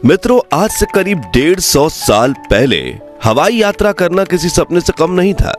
मित्रों, आज से करीब 150 साल पहले हवाई यात्रा करना किसी सपने से कम नहीं था।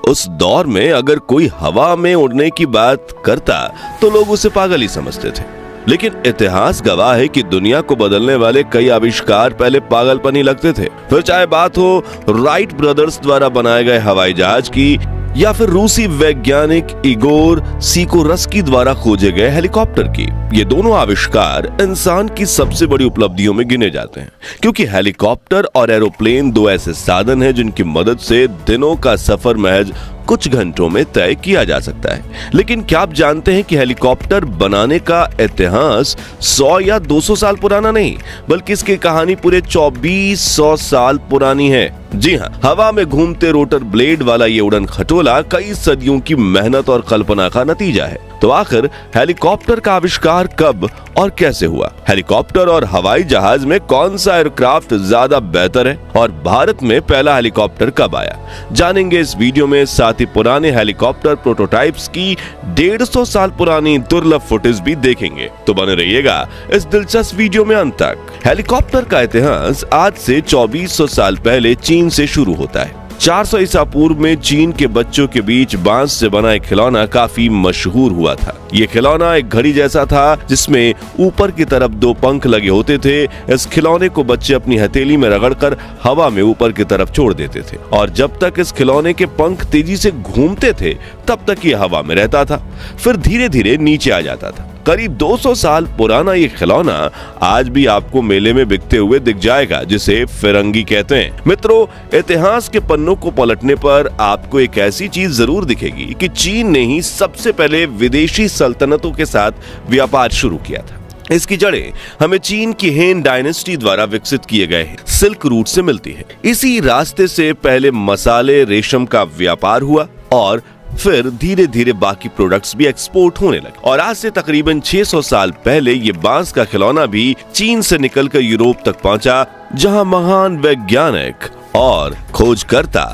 उस दौर में अगर कोई हवा में उड़ने की बात करता तो लोग उसे पागल ही समझते थे। लेकिन इतिहास गवाह है कि दुनिया को बदलने वाले कई आविष्कार पहले पागलपन ही लगते थे। फिर चाहे बात हो राइट ब्रदर्स द्वारा बनाए गए हवाई जहाज की या फिर रूसी वैज्ञानिक इगोर सिकोरस्की द्वारा खोजे गए हेलीकॉप्टर की। ये दोनों आविष्कार इंसान की सबसे बड़ी उपलब्धियों में गिने जाते हैं, क्योंकि हेलीकॉप्टर और एरोप्लेन दो ऐसे साधन हैं जिनकी मदद से दिनों का सफर महज कुछ घंटों में तय किया जा सकता है। लेकिन क्या आप जानते हैं कि हेलीकॉप्टर बनाने का इतिहास 100 या 200 साल पुराना नहीं, बल्कि इसकी कहानी पूरे 2400 साल पुरानी है। जी हाँ, हवा में घूमते रोटर ब्लेड वाला ये उड़न खटोला कई सदियों की मेहनत और कल्पना का नतीजा है। तो आखिर हेलीकॉप्टर का आविष्कार कब और कैसे हुआ? हेलीकॉप्टर और हवाई जहाज में कौन सा एयरक्राफ्ट ज्यादा बेहतर है और भारत में पहला हेलीकॉप्टर कब आया, जानेंगे इस वीडियो में। साथ ही पुराने हेलीकॉप्टर प्रोटोटाइप्स की 150 साल पुरानी दुर्लभ फुटेज भी देखेंगे। तो बने रहिएगा इस दिलचस्प वीडियो में अंत तक। हेलीकॉप्टर का इतिहास आज से 2400 साल पहले चीन से शुरू होता है। 400 ईसा पूर्व में चीन के बच्चों के बीच बांस से बना एक खिलौना काफी मशहूर हुआ था। ये खिलौना एक घड़ी जैसा था जिसमें ऊपर की तरफ 2 पंख लगे होते थे। इस खिलौने को बच्चे अपनी हथेली में रगड़कर हवा में ऊपर की तरफ छोड़ देते थे और जब तक इस खिलौने के पंख तेजी से घूमते थे तब तक ये हवा में रहता था, फिर धीरे धीरे नीचे आ जाता था। करीब 200 साल पुराना ये खिलौना आज भी आपको मेले में बिकते हुए दिख जाएगा, जिसे फिरंगी कहते हैं। मित्रों, इतिहास के पन्नों को पलटने पर आपको एक ऐसी चीज जरूर दिखेगी कि चीन ने ही सबसे पहले विदेशी सल्तनतों के साथ व्यापार शुरू किया था। इसकी जड़ें हमें चीन की हेन डायनेस्टी द्वारा विकसित किए गए सिल्क रूट से मिलती है। इसी रास्ते से पहले मसाले, रेशम का व्यापार हुआ और फिर धीरे धीरे बाकी प्रोडक्ट्स भी एक्सपोर्ट होने लगे। और आज से तकरीबन 600 साल पहले ये बांस का खिलौना भी चीन से निकलकर यूरोप तक पहुंचा, जहां महान वैज्ञानिक और खोजकर्ता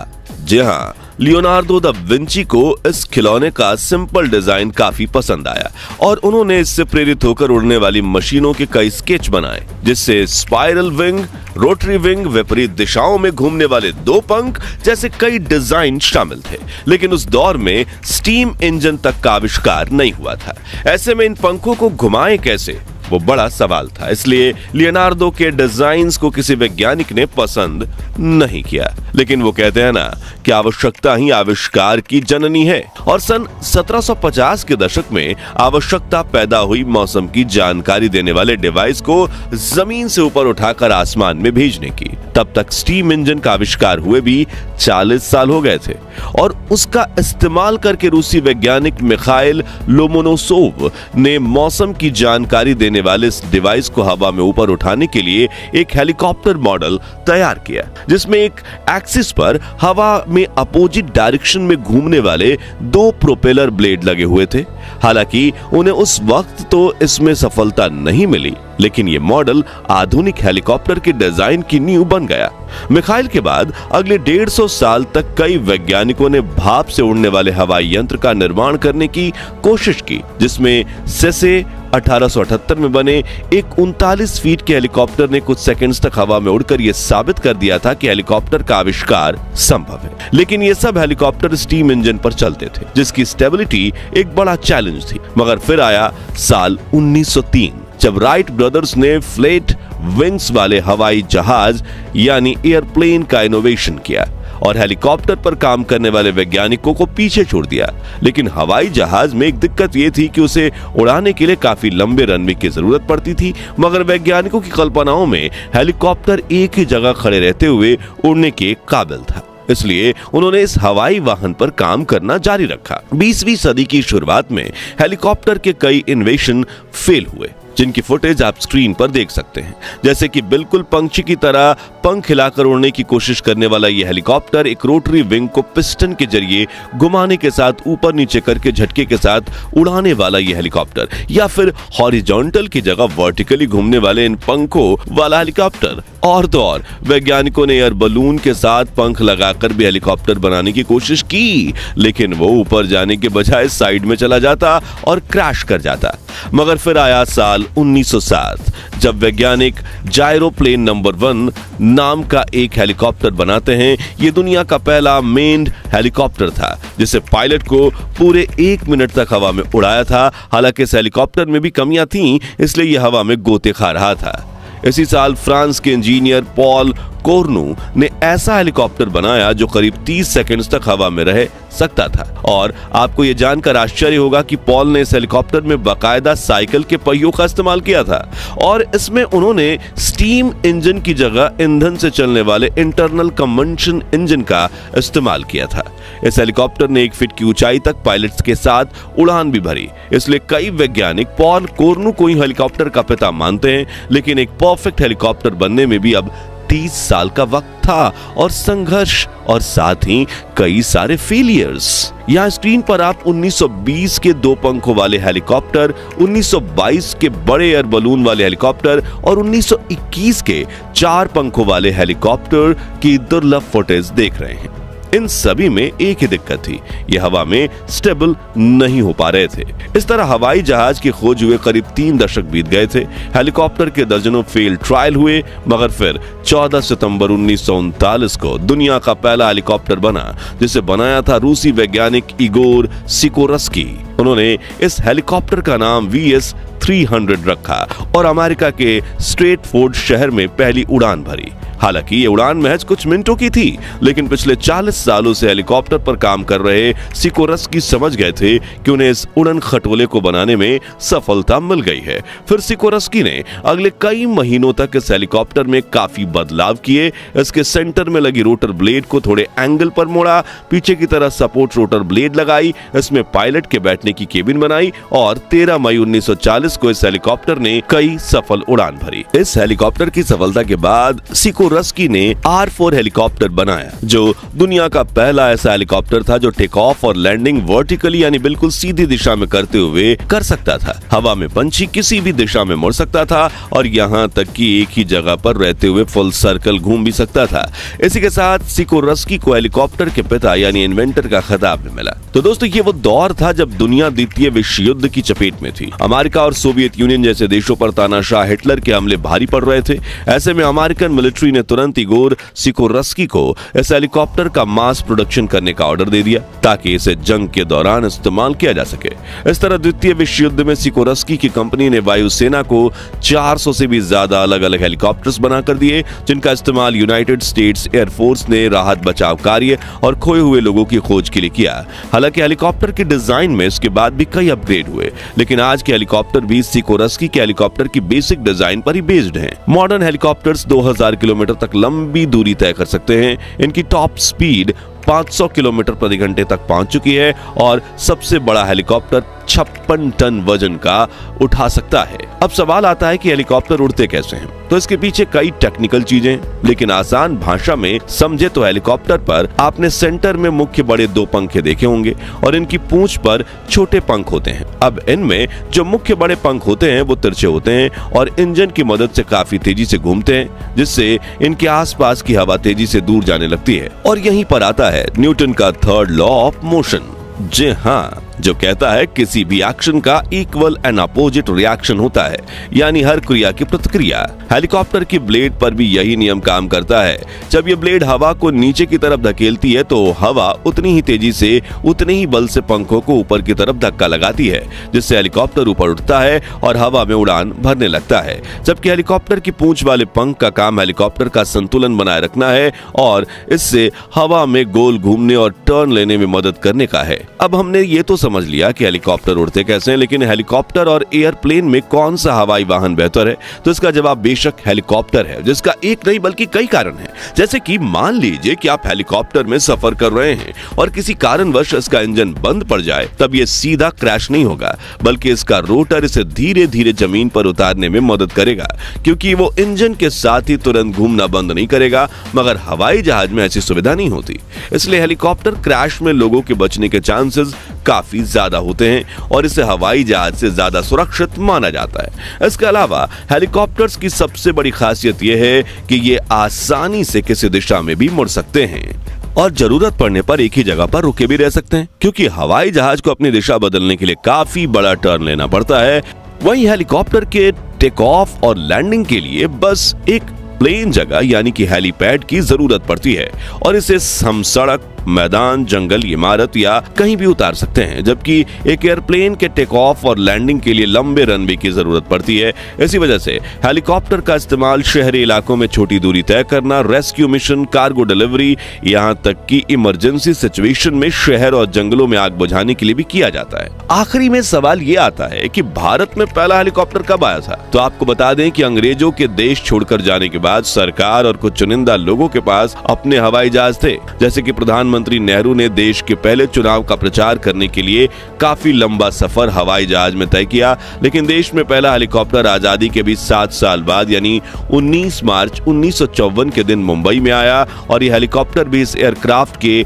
लियोनार्डो दा विंची को इस खिलौने का सिंपल डिजाइन काफी पसंद आया और उन्होंने इससे प्रेरित होकर उड़ने वाली मशीनों के कई स्केच बनाए, जिससे स्पाइरल विंग, रोटरी विंग, विपरीत दिशाओं में घूमने वाले 2 पंख जैसे कई डिजाइन शामिल थे। लेकिन उस दौर में स्टीम इंजन तक का आविष्कार नहीं हुआ था। ऐसे में इन पंखों को घुमाएं कैसे, वो बड़ा सवाल था। इसलिए लियोनार्डो के डिजाइन्स को किसी वैज्ञानिक ने पसंद नहीं किया। लेकिन वो कहते हैं ना कि आवश्यकता ही आविष्कार की जननी है। और सन 1750 के दशक में आवश्यकता पैदा हुई मौसम की जानकारी देने वाले डिवाइस को जमीन से ऊपर उठाकर आसमान में भेजने की। तब तक स्टीम इंजन का आविष्कार हुए भी 40 साल हो गए थे और उसका इस्तेमाल करके रूसी वैज्ञानिक मिखाइल लोमोनोसोव ने मौसम की जानकारी देने वाले इस डिवाइस को हवा में ऊपर उठाने के लिए एक हेलीकॉप्टर मॉडल तैयार किया, जिसमें एक एक्सिस पर हवा में अपोजिट डायरेक्शन में घूमने वाले 2 प्रोपेलर ब्लेड लगे हुए थे। हालांकि उन्हें उस वक्त तो इसमें सफलता नहीं मिली, लेकिन ये मॉडल आधुनिक हेलीकॉप्टर के डिजाइन की नींव बन गया। मिखाइल के बाद अगले 150 साल तक कई वैज्ञानिकों ने भाप से उड़ने वाले हवाई यंत्र का निर्माण करने की कोशिश की, जिसमें सेसे 1878 में बने एक 39 फीट के हेलीकॉप्टर ने कुछ सेकंड्स तक हवा में उड़कर यह साबित कर दिया था कि हेलीकॉप्टर का आविष्कार संभव है। लेकिन ये सब हेलीकॉप्टर स्टीम इंजन पर चलते थे, जिसकी स्टेबिलिटी एक बड़ा चैलेंज थी। मगर फिर आया साल 1903, जब राइट ब्रदर्स ने फ्लैट विंग्स वाले हवाई जहाज यानी एयरप्लेन का इनोवेशन किया और हेलीकॉप्टर पर काम करने वाले वैज्ञानिकों को पीछे छोड़ दिया। लेकिन हवाई जहाज में एक दिक्कत यह थी कि उसे उड़ाने के लिए काफी लंबे रनवे की जरूरत पड़ती थी, मगर वैज्ञानिकों की कल्पनाओं में हेलीकॉप्टर एक ही जगह खड़े रहते हुए उड़ने के काबिल था। इसलिए उन्होंने इस हवाई वाहन पर काम करना जारी रखा। 20वीं सदी की शुरुआत में हेलीकॉप्टर के कई इन्वेशन फेल हुए, जिनकी फुटेज आप स्क्रीन पर देख सकते हैं। जैसे कि बिल्कुल पंछी की तरह पंख हिलाकर उड़ने की कोशिश करने वाला यह हेलीकॉप्टर एक रोटरी विंग को पिस्टन के जरिए घुमाने के साथ ऊपर नीचे करके झटके के साथ उड़ाने वाला यह हेलीकॉप्टर, या फिर हॉरिजॉन्टल की जगह वर्टिकली घूमने वाले इन पंखों वाला हेलीकॉप्टर। और तो और वैज्ञानिकों ने एयर बलून के साथ पंख लगाकर भी हेलीकॉप्टर बनाने की कोशिश की, लेकिन वो ऊपर जाने के बजाय साइड में चला जाता और क्रैश कर जाता। मगर फिर आया साल साल 1907 जब वैज्ञानिक जायरोप्लेन नंबर 1 नाम का एक हेलीकॉप्टर बनाते हैं। ये दुनिया का पहला मेन्ड हेलीकॉप्टर था जिसे पायलट को पूरे 1 मिनट तक हवा में उड़ाया था। हालांकि इस हेलीकॉप्टर में भी कमियां थीं, इसलिए यह हवा में गोते खा रहा था। इसी साल फ्रांस के इंजीनियर पॉल कोर्नू ने ऐसा हेलीकॉप्टर बनाया जो करीब 30 सेकंड्स तक हवा में रह सकता था। और आपको यह जानकर आश्चर्य होगा कि पॉल ने इस हेलीकॉप्टर में बाकायदा साइकिल के पहियों का इस्तेमाल किया था और इसमें उन्होंने स्टीम इंजन की जगह ईंधन से चलने वाले इंटरनल कंबंशन इंजन का इस्तेमाल किया था। इस हेलीकॉप्टर ने 1 फीट की ऊंचाई तक पायलट्स के साथ उड़ान भी भरी। इसलिए कई वैज्ञानिक पॉल कोर्नू को ही हेलीकॉप्टर का पिता मानते हैं। लेकिन एक परफेक्ट हेलीकॉप्टर बनने में भी अब 30 साल का वक्त था और संघर्ष और साथ ही कई सारे फेलियर्स। यहाँ स्क्रीन पर आप 1920 के 2 पंखों वाले हेलीकॉप्टर, 1922 के बड़े एयर बलून वाले हेलीकॉप्टर और 1921 के 4 पंखों वाले हेलीकॉप्टर की दुर्लभ फुटेज देख रहे हैं। इन सभी में एक ही दिक्कत थी, ये हवा में स्टेबल नहीं हो पा रहे थे। इस तरह हवाई जहाज की खोज हुए करीब 3 दशक बीत गए थे। हेलीकॉप्टर के दर्जनों फेल ट्रायल हुए, मगर फिर 14 सितंबर 1939 को दुनिया का पहला हेलीकॉप्टर बना जिसे बनाया था रूसी वैज्ञानिक इगोर सिकोरस्की। उन्होंने इस हेलीकॉप्टर का नाम VS-300 रखा और अमेरिका के स्ट्रेटफोर्ड शहर में पहली उड़ान भरी। हालांकि ये उड़ान महज कुछ मिनटों की थी, लेकिन पिछले 40 सालों से हेलीकॉप्टर पर काम कर रहे सिकोरस्की समझ गए थे कि उन्हें इस उड़न खटोले को बनाने में सफलता मिल गई है। फिर सिकोरस्की ने अगले कई महीनों तक इस हेलीकॉप्टर में काफी बदलाव किए। इसके सेंटर में लगी रोटर ब्लेड को थोड़े एंगल पर मोड़ा, पीछे की तरफ सपोर्ट रोटर ब्लेड लगाई, इसमें पायलट के बैठने की केबिन बनाई और 13 मई 1940 को इस हेलीकॉप्टर ने कई सफल उड़ान भरी। इस हेलीकॉप्टर की सफलता के बाद सिकोरस्की ने R4 हेलीकॉप्टर बनाया, जो दुनिया का पहला ऐसा हेलीकॉप्टर था जो टेक ऑफ और लैंडिंग वर्टिकली यानी बिल्कुल सीधी दिशा में करते हुए कर सकता था। हवा में पंछी किसी भी दिशा में मुड़ सकता था और यहाँ तक कि एक ही जगह पर रहते हुए फुल सर्कल घूम भी सकता था। इसी के साथ सिकोरस्की को हेलीकॉप्टर के पिता यानी इन्वेंटर का खिताब भी मिला। तो दोस्तों, ये वो दौर था जब दुनिया द्वितीय विश्व युद्ध की चपेट में थी। अमेरिका और सोवियत यूनियन जैसे देशों पर तानाशाह हिटलर के हमले भारी पड़ रहे थे। ऐसे में अमेरिकन मिलिट्री ने तुरंत इगोर सिकोरस्की को इस हेलीकॉप्टर का मास प्रोडक्शन करने का ऑर्डर दे दिया ताकि इसे जंग के दौरान इस्तेमाल किया जा सके। इस तरह द्वितीय विश्व युद्ध में सिकोरस्की की कंपनी ने वायुसेना को 400 से भी ज्यादा अलग अलग हेलीकॉप्टर्स बनाकर दिए, जिनका इस्तेमाल यूनाइटेड स्टेट्स एयरफोर्स ने राहत बचाव कार्य और खोए हुए लोगों की खोज के लिए किया। हालांकि हेलीकॉप्टर के डिजाइन में इसके बाद भी कई अपग्रेड हुए, लेकिन आज के हेलीकॉप्टर भी सिकोरस्की के हेलीकॉप्टर की बेसिक डिजाइन पर ही बेस्ड हैं। मॉडर्न हेलीकॉप्टर्स 2000 किलोमीटर तक लंबी दूरी तय कर सकते हैं। इनकी टॉप स्पीड 500 किलोमीटर प्रति घंटे तक पहुंच चुकी है और सबसे बड़ा हेलीकॉप्टर 56 टन वजन का उठा सकता है। अब सवाल आता है कि हेलीकॉप्टर उड़ते कैसे हैं? तो इसके पीछे कई टेक्निकल चीजें, लेकिन आसान भाषा में समझे तो हेलीकॉप्टर पर आपने सेंटर में मुख्य बड़े 2 पंखे देखे होंगे और इनकी पूंछ पर छोटे पंख होते हैं। अब इनमें जो मुख्य बड़े पंख होते हैं वो तिरछे होते हैं और इंजन की मदद से काफी तेजी से घूमते हैं, जिससे इनके आसपास की हवा तेजी से दूर जाने लगती है। और यहीं पर आता है न्यूटन का 3rd लॉ ऑफ मोशन। जी हाँ, जो कहता है किसी भी एक्शन का इक्वल एंड अपोजिट रिएक्शन होता है, यानी हर क्रिया की प्रतिक्रिया। हेलीकॉप्टर की ब्लेड पर भी यही नियम काम करता है। जब ये ब्लेड हवा को नीचे की तरफ धकेलती है तो हवा उतनी ही तेजी से, उतने ही बल से पंखों को ऊपर की तरफ धक्का लगाती है, जिससे हेलीकॉप्टर ऊपर उठता है और हवा में उड़ान भरने लगता है। जबकि हेलीकॉप्टर की पूंछ वाले पंख का काम हेलीकॉप्टर का संतुलन बनाए रखना है और इससे हवा में गोल घूमने और टर्न लेने में मदद करने का है। अब हमने ये तो समझ लिया कि हेलीकॉप्टर उड़ते कैसे हैं, लेकिन हेलीकॉप्टर और एयरप्लेन में कौन सा हवाई वाहन बेहतर है? तो इसका जवाब बेशक हेलीकॉप्टर है, जिसका एक नहीं बल्कि कई कारण हैं। जैसे कि मान लीजिए कि आप हेलीकॉप्टर में सफर कर रहे हैं और किसी कारणवश इसका इंजन बंद पड़ जाए, तब ये सीधा क्रैश नहीं होगा, बल्कि इसका रोटर इसे धीरे धीरे जमीन पर उतारने में मदद करेगा, क्योंकि वो इंजन के साथ ही तुरंत घूमना बंद नहीं करेगा। मगर हवाई जहाज में ऐसी सुविधा नहीं होती, इसलिए हेलीकॉप्टर क्रैश में लोगों के बचने के चांसेस काफी ज्यादा होते हैं और इसे हवाई जहाज से ज्यादा सुरक्षित माना जाता है। इसके अलावा हेलीकॉप्टर्स की सबसे बड़ी खासियत यह है कि ये आसानी से किसी दिशा में भी मुड़ सकते हैं और जरूरत पड़ने पर एक ही जगह पर रुके भी रह सकते हैं, क्योंकि हवाई जहाज को अपनी दिशा बदलने के लिए काफी बड़ा टर्न लेना पड़ता है। वहीं हेलीकॉप्टर के टेक ऑफ और लैंडिंग के लिए बस एक प्लेन जगह यानी कि हेलीपैड की जरूरत पड़ती है और इसे हम सड़क, मैदान, जंगल, इमारत या कहीं भी उतार सकते हैं, जबकि एक एयरप्लेन के टेक ऑफ और लैंडिंग के लिए लंबे रनवे की जरूरत पड़ती है। इसी वजह से हेलीकॉप्टर का इस्तेमाल शहरी इलाकों में छोटी दूरी तय करना, रेस्क्यू मिशन, कार्गो डिलीवरी, यहाँ तक कि इमरजेंसी सिचुएशन में शहर और जंगलों में आग बुझाने के लिए भी किया जाता है। आखिरी में सवाल ये आता है कि भारत में पहला हेलीकॉप्टर कब आया था? तो आपको बता दें कि अंग्रेजों के देश छोड़कर जाने के बाद सरकार और कुछ चुनिंदा लोगों के पास अपने हवाई जहाज थे। जैसे कि प्रधानमंत्री नेहरू ने देश के पहले चुनाव का प्रचार करने के लिए काफी लंबा सफर हवाई जहाज में तय किया, लेकिन देश में पहला हेलीकॉप्टर आजादी के भी 7 साल बाद यानी 19 मार्च 1954 के दिन मुंबई में आया और यह हेलीकॉप्टर भी इस एयरक्राफ्ट के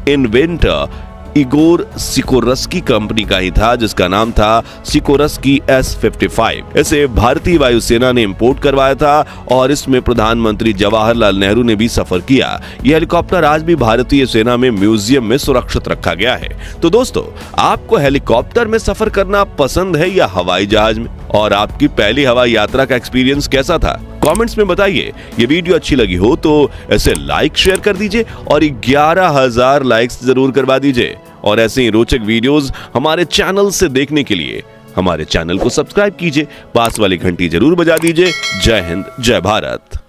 इन्वेंटर इगोर सिकोरस्की कंपनी का ही था, जिसका नाम था सिकोरस्की S-55। इसे भारतीय वायुसेना ने इंपोर्ट करवाया था और इसमें प्रधानमंत्री जवाहरलाल नेहरू ने भी सफर किया। यह हेलीकॉप्टर आज भी भारतीय सेना में म्यूजियम में सुरक्षित रखा गया है। तो दोस्तों, आपको हेलीकॉप्टर में सफर करना पसंद है या हवाई जहाज में? और आपकी पहली हवाई यात्रा का एक्सपीरियंस कैसा था? कमेंट्स में बताइए। ये वीडियो अच्छी लगी हो तो इसे लाइक शेयर कर दीजिए और 11,000 लाइक्स जरूर करवा दीजिए। और ऐसे ही रोचक वीडियोस हमारे चैनल से देखने के लिए हमारे चैनल को सब्सक्राइब कीजिए, पास वाली घंटी जरूर बजा दीजिए। जय हिंद, जय भारत।